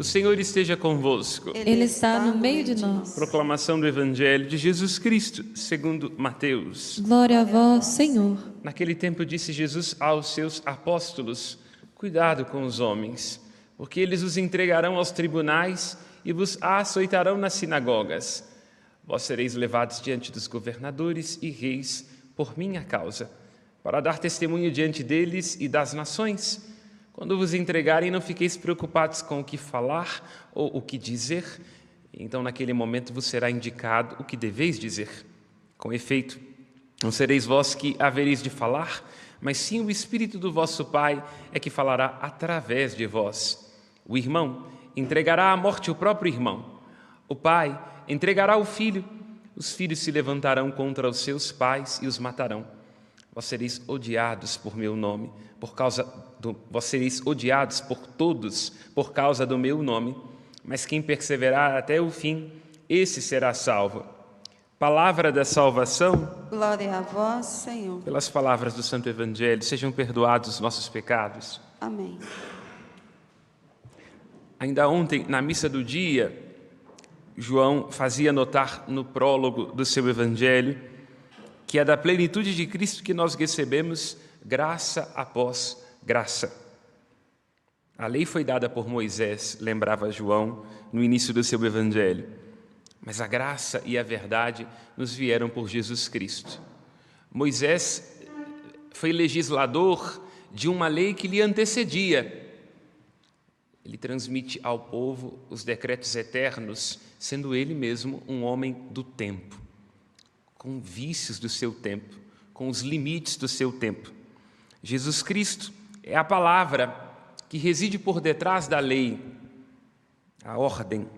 O Senhor esteja convosco. Ele está no meio de nós. Proclamação do Evangelho de Jesus Cristo, segundo Mateus. Glória a vós, Senhor. Naquele tempo disse Jesus aos seus apóstolos: cuidado com os homens, porque eles os entregarão aos tribunais e vos açoitarão nas sinagogas. Vós sereis levados diante dos governadores e reis por minha causa, para dar testemunho diante deles e das nações. Quando vos entregarem, não fiqueis preocupados com o que falar ou o que dizer. Então, naquele momento, vos será indicado o que deveis dizer. Com efeito, não sereis vós que havereis de falar, mas sim o Espírito do vosso Pai é que falará através de vós. O irmão entregará à morte o próprio irmão. O pai entregará o filho. Os filhos se levantarão contra os seus pais e os matarão. Vós sereis odiados por meu nome, vós sereis odiados por todos por causa do meu nome, mas quem perseverar até o fim, esse será salvo. Palavra da salvação. Glória a vós, Senhor. Pelas palavras do Santo Evangelho, sejam perdoados os nossos pecados. Amém. Ainda ontem, na missa do dia, João fazia notar no prólogo do seu Evangelho que é da plenitude de Cristo que nós recebemos graça após graça. A lei foi dada por Moisés, lembrava João no início do seu Evangelho, mas a graça e a verdade nos vieram por Jesus Cristo. Moisés foi legislador de uma lei que lhe antecedia. Ele transmite ao povo os decretos eternos, sendo ele mesmo um homem do tempo, com vícios do seu tempo, com os limites do seu tempo. Jesus Cristo é a palavra que reside por detrás da lei, a ordem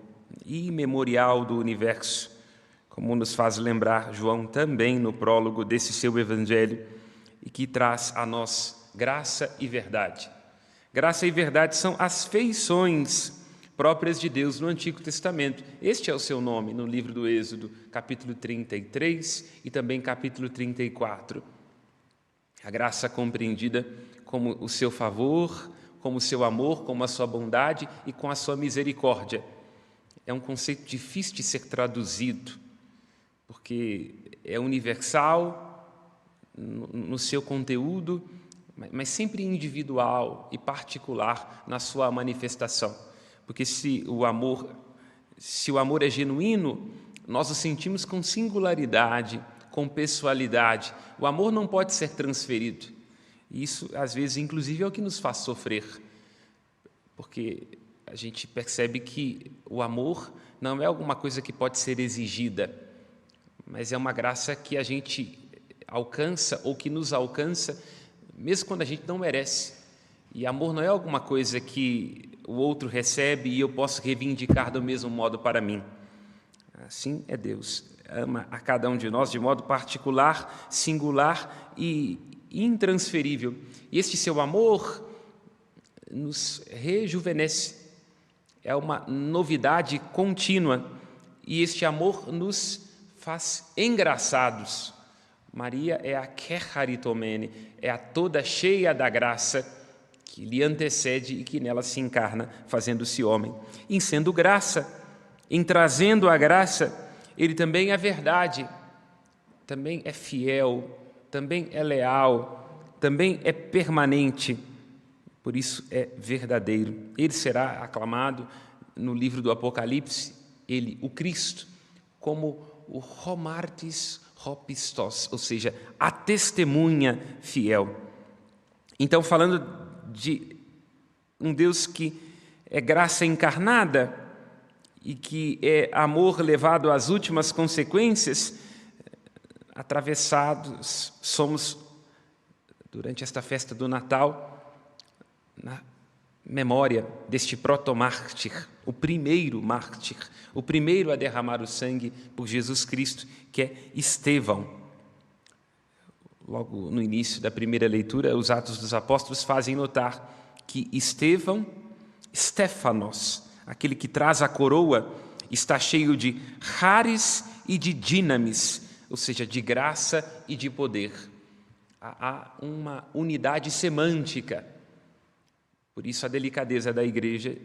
imemorial do universo, como nos faz lembrar João também no prólogo desse seu Evangelho, e que traz a nós graça e verdade. Graça e verdade são as feições próprias de Deus no Antigo Testamento. Este é o seu nome no livro do Êxodo, capítulo 33 e também capítulo 34. A graça compreendida como o seu favor, como o seu amor, como a sua bondade e com a sua misericórdia. É um conceito difícil de ser traduzido, porque é universal no seu conteúdo, mas sempre individual e particular na sua manifestação. Porque se o amor é genuíno, nós o sentimos com singularidade, com pessoalidade. O amor não pode ser transferido. E isso, às vezes, inclusive, é o que nos faz sofrer. Porque a gente percebe que o amor não é alguma coisa que pode ser exigida, mas é uma graça que a gente alcança ou que nos alcança, mesmo quando a gente não merece. E amor não é alguma coisa que o outro recebe e eu posso reivindicar do mesmo modo para mim. Assim é Deus. Ama a cada um de nós de modo particular, singular e intransferível. E este seu amor nos rejuvenesce. É uma novidade contínua. E este amor nos faz engraçados. Maria é a Kecharitomene, é a toda cheia da graça que lhe antecede e que nela se encarna, fazendo-se homem. Em sendo graça, em trazendo a graça, ele também é verdade, também é fiel, também é leal, também é permanente, por isso é verdadeiro. Ele será aclamado no livro do Apocalipse, ele, o Cristo, como o Homartis Hopistos, ou seja, a testemunha fiel. Então, falando de um Deus que é graça encarnada e que é amor levado às últimas consequências, atravessados somos, durante esta festa do Natal, na memória deste protomártir, o primeiro mártir, o primeiro a derramar o sangue por Jesus Cristo, que é Estevão. Logo no início da primeira leitura, os Atos dos Apóstolos fazem notar que Estevão, Stefanos, aquele que traz a coroa, está cheio de charis e de dinamis, ou seja, de graça e de poder. Há uma unidade semântica. Por isso a delicadeza da igreja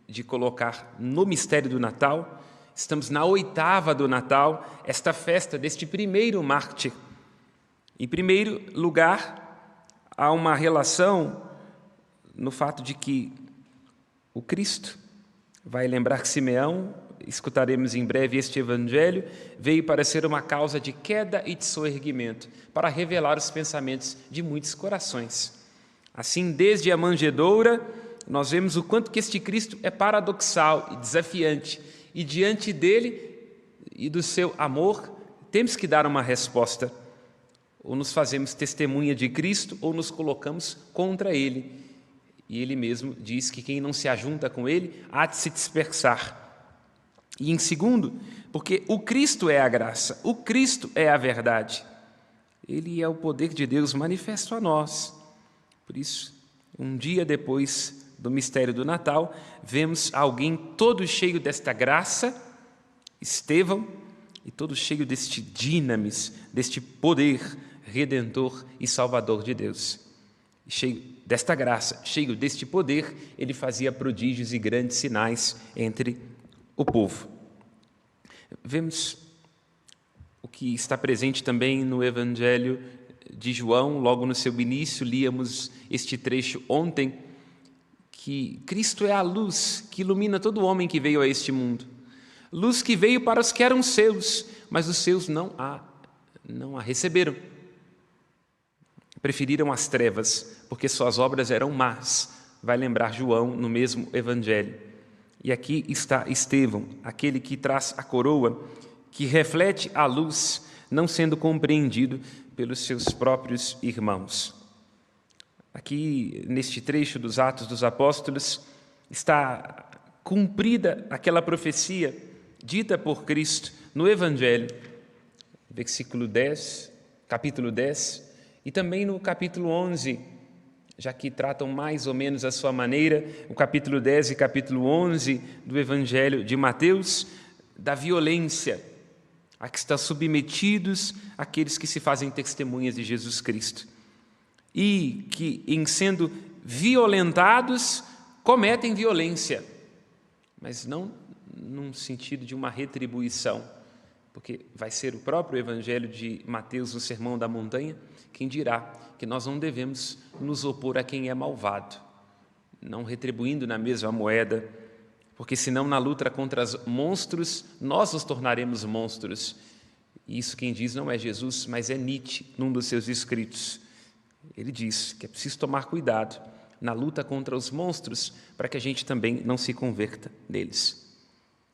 de colocar no mistério do Natal. Estamos na 8ª do Natal, esta festa deste primeiro mártir. Em primeiro lugar, há uma relação no fato de que o Cristo, vai lembrar que Simeão, escutaremos em breve este evangelho, veio para ser uma causa de queda e de soerguimento, para revelar os pensamentos de muitos corações. Assim, desde a manjedoura, nós vemos o quanto que este Cristo é paradoxal e desafiante, e diante dele e do seu amor, temos que dar uma resposta. Ou nos fazemos testemunha de Cristo, ou nos colocamos contra ele. E ele mesmo diz que quem não se ajunta com ele há de se dispersar. E em segundo, porque o Cristo é a graça, o Cristo é a verdade. Ele é o poder de Deus manifesto a nós. Por isso, um dia depois do mistério do Natal, vemos alguém todo cheio desta graça, Estevão, e todo cheio deste dinamis, deste poder redentor e salvador de Deus. Cheio desta graça, cheio deste poder, ele fazia prodígios e grandes sinais entre o povo. Vemos o que está presente também no Evangelho de João, logo no seu início, líamos este trecho ontem, que Cristo é a luz que ilumina todo homem que veio a este mundo. Luz que veio para os que eram seus, mas os seus não a receberam. Preferiram as trevas, porque suas obras eram más, vai lembrar João no mesmo Evangelho. E aqui está Estevão, aquele que traz a coroa, que reflete a luz, não sendo compreendido pelos seus próprios irmãos. Aqui, neste trecho dos Atos dos Apóstolos, está cumprida aquela profecia dita por Cristo no Evangelho, versículo 10, capítulo 10, e também no capítulo 11, já que tratam mais ou menos à sua maneira, o capítulo 10 e capítulo 11 do Evangelho de Mateus, da violência a que estão submetidos aqueles que se fazem testemunhas de Jesus Cristo. E que, em sendo violentados, cometem violência, mas não num sentido de uma retribuição, porque vai ser o próprio Evangelho de Mateus, no Sermão da Montanha, quem dirá que nós não devemos nos opor a quem é malvado, não retribuindo na mesma moeda, porque senão na luta contra os monstros, nós nos tornaremos monstros. E isso quem diz não é Jesus, mas é Nietzsche, num dos seus escritos. Ele diz que é preciso tomar cuidado na luta contra os monstros para que a gente também não se converta neles.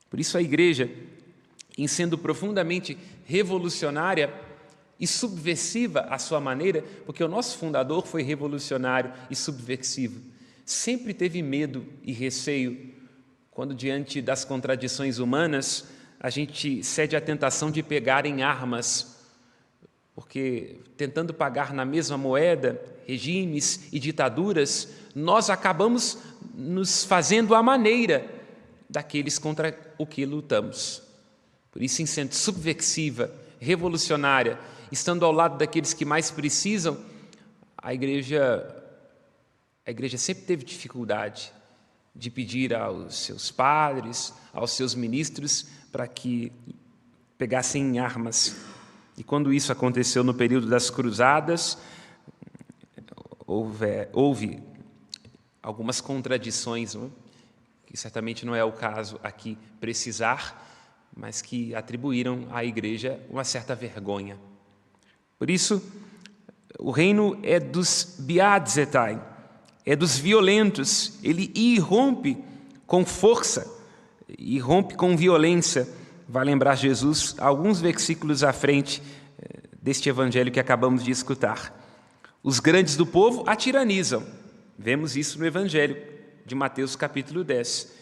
Por isso a igreja, em sendo profundamente revolucionária e subversiva à sua maneira, porque o nosso fundador foi revolucionário e subversivo, sempre teve medo e receio quando, diante das contradições humanas, a gente cede à tentação de pegar em armas, porque tentando pagar na mesma moeda regimes e ditaduras, nós acabamos nos fazendo à maneira daqueles contra o que lutamos. Por isso, em sendo subversiva, revolucionária, estando ao lado daqueles que mais precisam, a igreja sempre teve dificuldade de pedir aos seus padres, aos seus ministros, para que pegassem em armas. E quando isso aconteceu no período das cruzadas, houve algumas contradições, não? Que certamente não é o caso aqui precisar, mas que atribuíram à igreja uma certa vergonha. Por isso, o reino é dos biadzetai, é dos violentos, ele irrompe com força, irrompe com violência. Vai lembrar Jesus alguns versículos à frente deste evangelho que acabamos de escutar. Os grandes do povo a tiranizam. Vemos isso no evangelho de Mateus capítulo 10.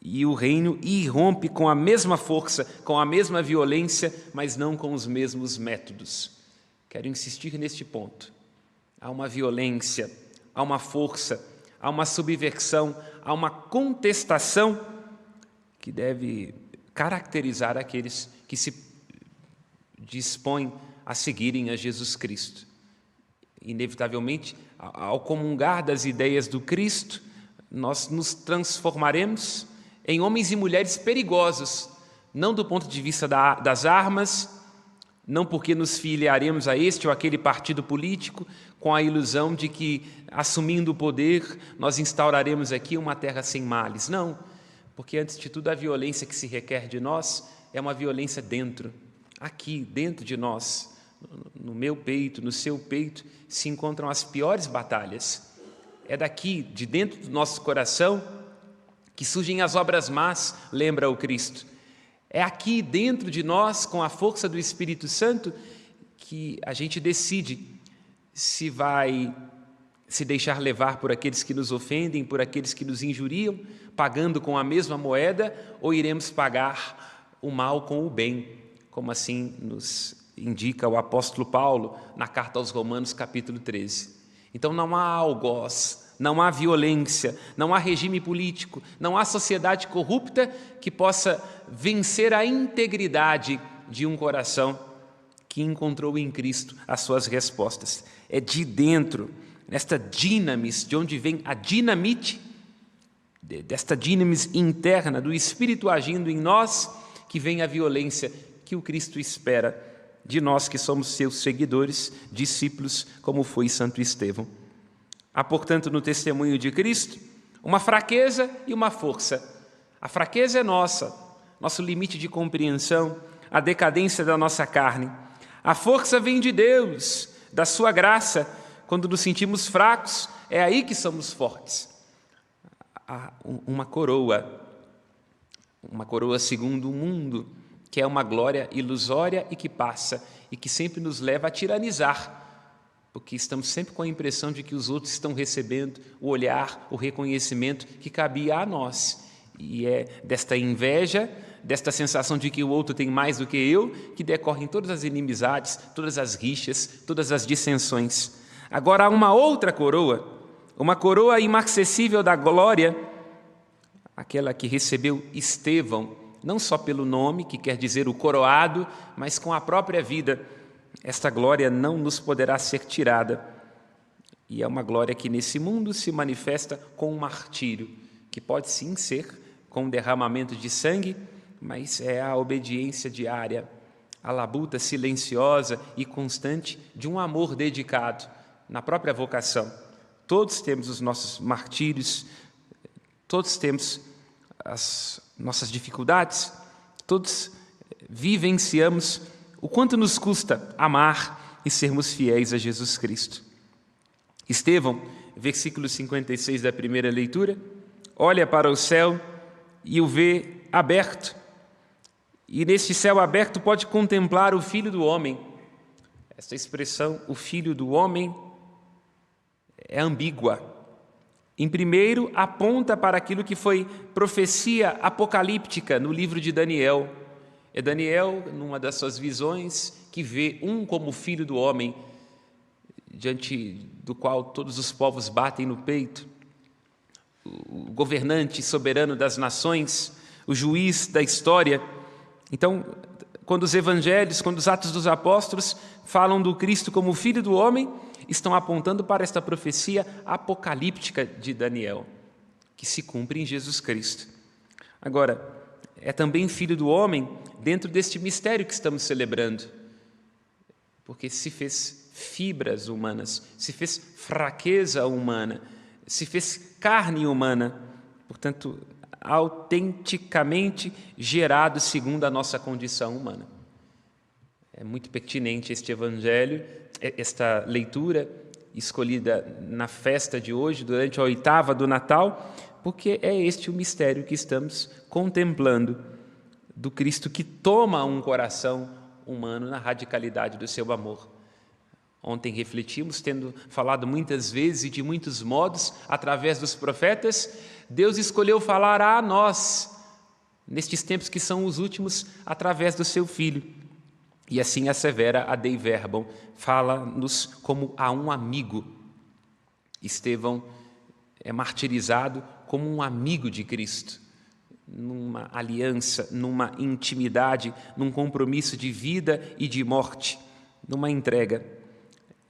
E o reino irrompe com a mesma força, com a mesma violência, mas não com os mesmos métodos. Quero insistir neste ponto. Há uma violência, há uma força, há uma subversão, há uma contestação que deve caracterizar aqueles que se dispõem a seguirem a Jesus Cristo. Inevitavelmente, ao comungar das ideias do Cristo, nós nos transformaremos em homens e mulheres perigosos, não do ponto de vista das armas, não porque nos filiaremos a este ou aquele partido político, com a ilusão de que, assumindo o poder, nós instauraremos aqui uma terra sem males. Não, porque antes de tudo a violência que se requer de nós é uma violência dentro, aqui, dentro de nós, no meu peito, no seu peito, se encontram as piores batalhas. É daqui, de dentro do nosso coração, que surgem as obras más, lembra o Cristo. É aqui dentro de nós, com a força do Espírito Santo, que a gente decide se vai se deixar levar por aqueles que nos ofendem, por aqueles que nos injuriam, pagando com a mesma moeda, ou iremos pagar o mal com o bem, como assim nos indica o apóstolo Paulo na carta aos Romanos, capítulo 13. Então não há algoz, não há violência, não há regime político, não há sociedade corrupta que possa vencer a integridade de um coração que encontrou em Cristo as suas respostas. É de dentro, nesta dinamis, de onde vem a dinamite, desta dinamis interna do Espírito agindo em nós, que vem a violência que o Cristo espera de nós que somos seus seguidores, discípulos, como foi Santo Estevão. Há, portanto, no testemunho de Cristo, uma fraqueza e uma força. A fraqueza é nossa, nosso limite de compreensão, a decadência da nossa carne. A força vem de Deus, da sua graça. Quando nos sentimos fracos, é aí que somos fortes. Há uma coroa segundo o mundo, que é uma glória ilusória e que passa, e que sempre nos leva a tiranizar, porque estamos sempre com a impressão de que os outros estão recebendo o olhar, o reconhecimento que cabia a nós. E é desta inveja, desta sensação de que o outro tem mais do que eu, que decorrem todas as inimizades, todas as rixas, todas as dissensões. Agora há uma outra coroa, uma coroa inacessível da glória, aquela que recebeu Estevão, não só pelo nome, que quer dizer o coroado, mas com a própria vida. Esta glória não nos poderá ser tirada. E é uma glória que nesse mundo se manifesta com um martírio, que pode sim ser com um derramamento de sangue, mas é a obediência diária, a labuta silenciosa e constante de um amor dedicado na própria vocação. Todos temos os nossos martírios, todos temos as nossas dificuldades, todos vivenciamos o quanto nos custa amar e sermos fiéis a Jesus Cristo. Estevão, versículo 56 da primeira leitura, olha para o céu e o vê aberto, e neste céu aberto pode contemplar o Filho do Homem. Esta expressão, o Filho do Homem, é ambígua. Em primeiro, aponta para aquilo que foi profecia apocalíptica no livro de Daniel. É Daniel, numa das suas visões, que vê um como Filho do Homem, diante do qual todos os povos batem no peito, o governante soberano das nações, o juiz da história. Então, quando os evangelhos, quando os Atos dos Apóstolos falam do Cristo como Filho do Homem, estão apontando para esta profecia apocalíptica de Daniel, que se cumpre em Jesus Cristo. Agora, é também Filho do Homem dentro deste mistério que estamos celebrando, porque se fez fibras humanas, se fez fraqueza humana, se fez carne humana, portanto, autenticamente gerado segundo a nossa condição humana. É muito pertinente este evangelho, esta leitura escolhida na festa de hoje, durante a oitava do Natal, porque é este o mistério que estamos contemplando, do Cristo que toma um coração humano na radicalidade do seu amor. Ontem refletimos, tendo falado muitas vezes e de muitos modos, através dos profetas, Deus escolheu falar a nós, nestes tempos que são os últimos, através do seu Filho. E assim assevera a Dei Verbum, fala-nos como a um amigo. Estevão é martirizado como um amigo de Cristo, numa aliança, numa intimidade, num compromisso de vida e de morte, numa entrega.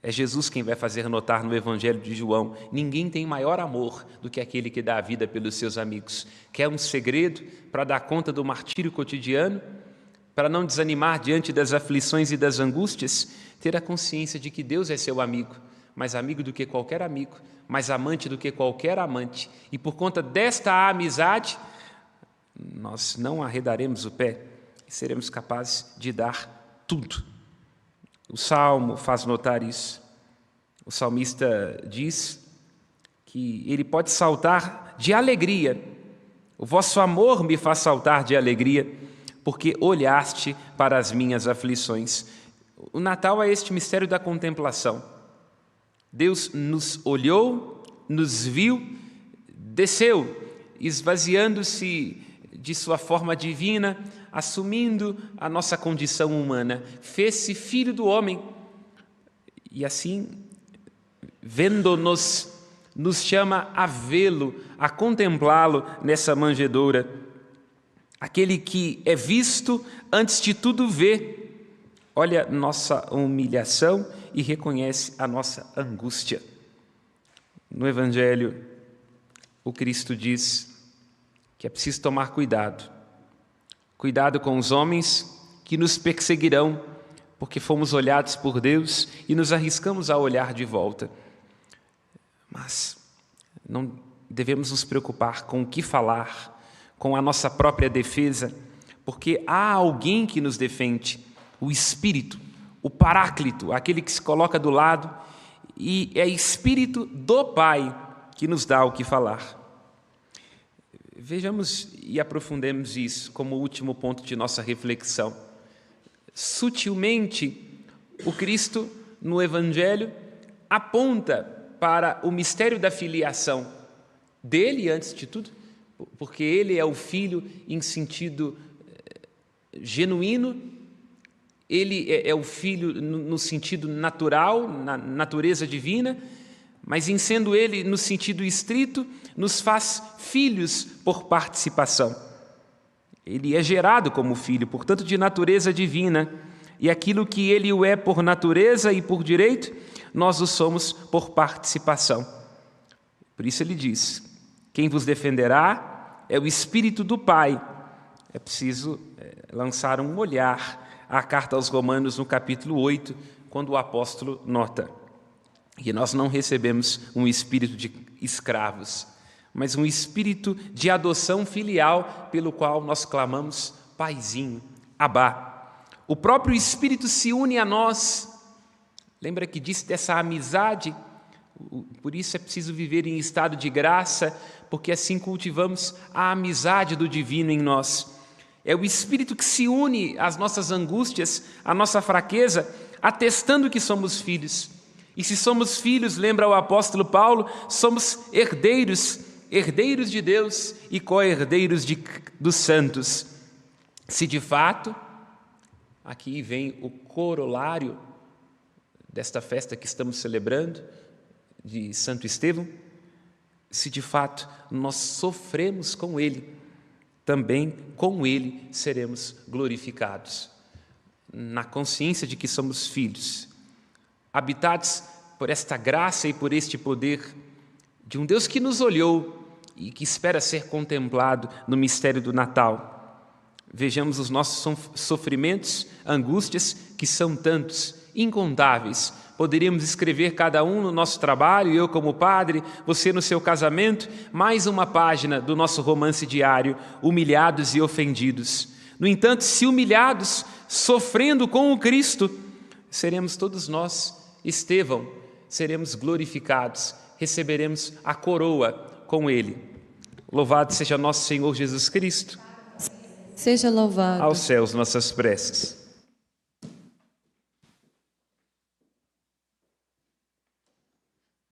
É Jesus quem vai fazer notar no Evangelho de João: ninguém tem maior amor do que aquele que dá a vida pelos seus amigos. Quer um segredo para dar conta do martírio cotidiano? Para não desanimar diante das aflições e das angústias? Ter a consciência de que Deus é seu amigo, mais amigo do que qualquer amigo, mais amante do que qualquer amante. E por conta desta amizade, nós não arredaremos o pé e seremos capazes de dar tudo. O Salmo faz notar isso. O salmista diz que ele pode saltar de alegria. O vosso amor me faz saltar de alegria, porque olhaste para as minhas aflições. O Natal é este mistério da contemplação. Deus nos olhou, nos viu, desceu, esvaziando-se de sua forma divina, assumindo a nossa condição humana, fez-se filho do homem e assim, vendo-nos, nos chama a vê-lo, a contemplá-lo nessa manjedoura. Aquele que é visto, antes de tudo vê, olha nossa humilhação e reconhece a nossa angústia. No Evangelho, o Cristo diz que é preciso tomar cuidado. Cuidado com os homens que nos perseguirão, porque fomos olhados por Deus e nos arriscamos a olhar de volta. Mas não devemos nos preocupar com o que falar, com a nossa própria defesa, porque há alguém que nos defende, o Espírito, o Paráclito, aquele que se coloca do lado, e é Espírito do Pai que nos dá o que falar. Vejamos e aprofundemos isso como último ponto de nossa reflexão. Sutilmente, o Cristo, no Evangelho, aponta para o mistério da filiação dele, antes de tudo, porque ele é o Filho em sentido genuíno, ele é o Filho no sentido natural, na natureza divina, mas em sendo ele no sentido estrito, nos faz filhos por participação. Ele é gerado como filho, portanto, de natureza divina, e aquilo que ele o é por natureza e por direito, nós o somos por participação. Por isso ele diz: quem vos defenderá é o Espírito do Pai. É preciso lançar um olhar à carta aos Romanos, no capítulo 8, quando o apóstolo nota que nós não recebemos um espírito de escravos, mas um espírito de adoção filial, pelo qual nós clamamos: Paizinho, Abá. O próprio Espírito se une a nós. Lembra que disse dessa amizade? Por isso é preciso viver em estado de graça, porque assim cultivamos a amizade do divino em nós. É o Espírito que se une às nossas angústias, à nossa fraqueza, atestando que somos filhos. E se somos filhos, lembra o apóstolo Paulo, somos herdeiros, herdeiros de Deus e co-herdeiros dos santos. Se de fato, aqui vem o corolário desta festa que estamos celebrando, de Santo Estevão, se de fato nós sofremos com ele, também com ele seremos glorificados. Na consciência de que somos filhos, habitados por esta graça e por este poder de um Deus que nos olhou e que espera ser contemplado no mistério do Natal. Vejamos os nossos sofrimentos, angústias, que são tantos, incontáveis. Poderíamos escrever cada um no nosso trabalho, eu como padre, você no seu casamento, mais uma página do nosso romance diário, humilhados e ofendidos. No entanto, se humilhados, sofrendo com o Cristo, seremos todos nós Estevão, seremos glorificados, receberemos a coroa com ele. Louvado seja nosso Senhor Jesus Cristo. Seja louvado. Aos céus nossas preces.